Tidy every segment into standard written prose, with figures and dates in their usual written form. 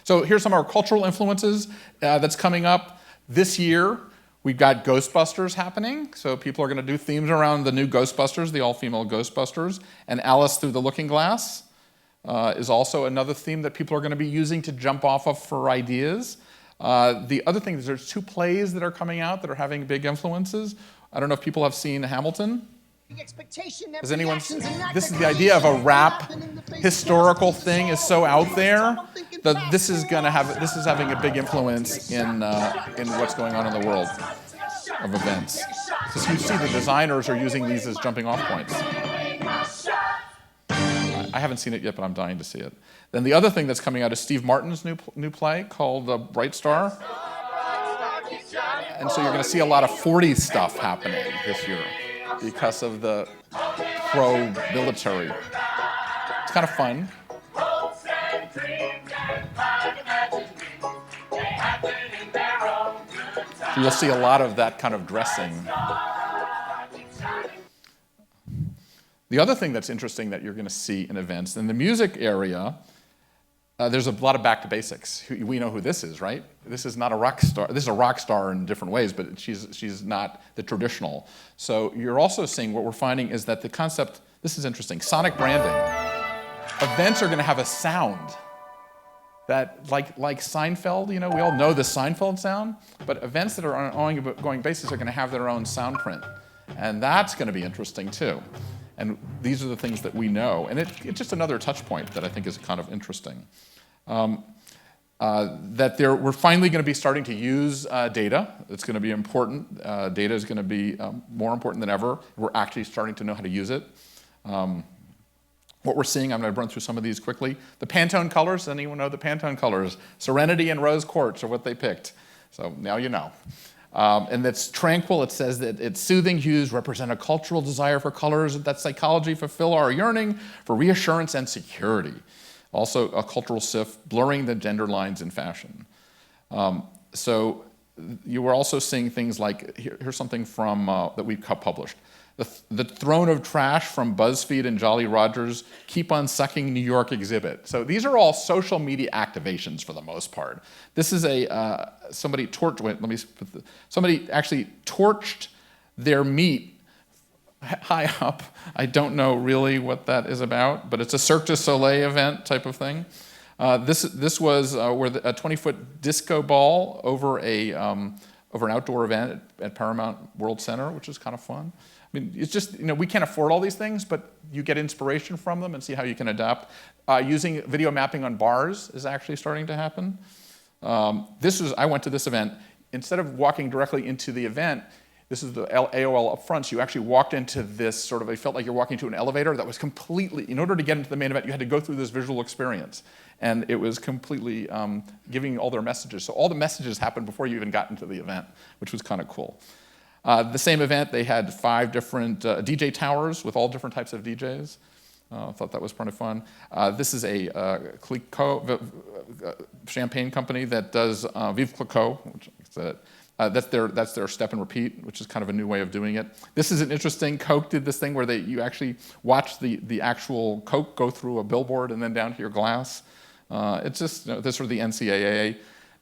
So here's some of our cultural influences that's coming up this year. We've got Ghostbusters happening, so people are going to do themes around the new Ghostbusters, the all-female Ghostbusters, and Alice Through the Looking Glass is also another theme that people are going to be using to jump off of for ideas. The other thing is there's 2 plays that are coming out that are having big influences. I don't know if people have seen Hamilton. Has anyone? This is the idea of a rap historical thing is so out there that this is having a big influence in what's going on in the world of events. So you see the designers are using these as jumping off points. I haven't seen it yet, but I'm dying to see it. Then the other thing that's coming out is Steve Martin's new play called Bright Star. And so you're going to see a lot of 40s stuff happening this year because of the pro-military. It's kind of fun. So you'll see a lot of that kind of dressing. The other thing that's interesting that you're going to see in events, in the music area, there's a lot of back to basics. We know who this is, right? This is not a rock star. This is a rock star in different ways, but she's not the traditional. So you're also seeing what we're finding is that the concept, this is interesting, sonic branding. Events are going to have a sound that, like Seinfeld, we all know the Seinfeld sound, but events that are on an ongoing basis are going to have their own sound print. And that's going to be interesting too. And these are the things that we know. And it's just another touch point that I think is kind of interesting. We're finally going to be starting to use data. It's going to be important. Data is going to be more important than ever. We're actually starting to know how to use it. What we're seeing, I'm going to run through some of these quickly. The Pantone colors, anyone know the Pantone colors? Serenity and Rose Quartz are what they picked. So now you know. And it's tranquil. It says that its soothing hues represent a cultural desire for colors that psychology fulfill our yearning for reassurance and security. Also a cultural shift, blurring the gender lines in fashion. So you were also seeing things like, here's something from that we published. The Throne of Trash from BuzzFeed and Jolly Rogers Keep on Sucking New York exhibit. So these are all social media activations for the most part. This is somebody actually torched their meat high up. I don't know really what that is about, but it's a Cirque du Soleil event type of thing. This was where a 20-foot disco ball over an outdoor event at Paramount World Center, which is kind of fun. I mean, it's just, we can't afford all these things, but you get inspiration from them and see how you can adapt. Using video mapping on bars is actually starting to happen. I went to this event. Instead of walking directly into the event, this is the AOL up front, so you actually walked into this it felt like you're walking to an elevator that was completely, in order to get into the main event, you had to go through this visual experience. And it was completely giving all their messages. So all the messages happened before you even got into the event, which was kind of cool. The same event, they had 5 different DJ towers with all different types of DJs. I thought that was kind of fun. This is a Clicquot champagne company that does Vive Clicquot, which that's their step and repeat, which is kind of a new way of doing it. This is an interesting. Coke did this thing where you actually watch the actual Coke go through a billboard and then down to your glass. It's just this sort of the NCAA.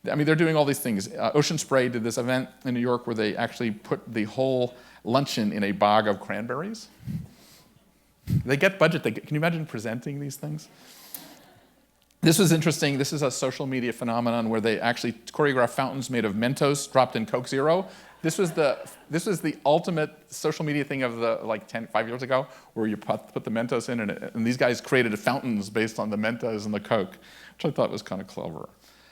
I mean, they're doing all these things. Ocean Spray did this event in New York where they actually put the whole luncheon in a bag of cranberries. They get budget. Can you imagine presenting these things? This was interesting. This is a social media phenomenon where they actually choreographed fountains made of Mentos dropped in Coke Zero. This was the ultimate social media thing of 5 years ago, where you put the Mentos in, and these guys created fountains based on the Mentos and the Coke, which I thought was kind of clever.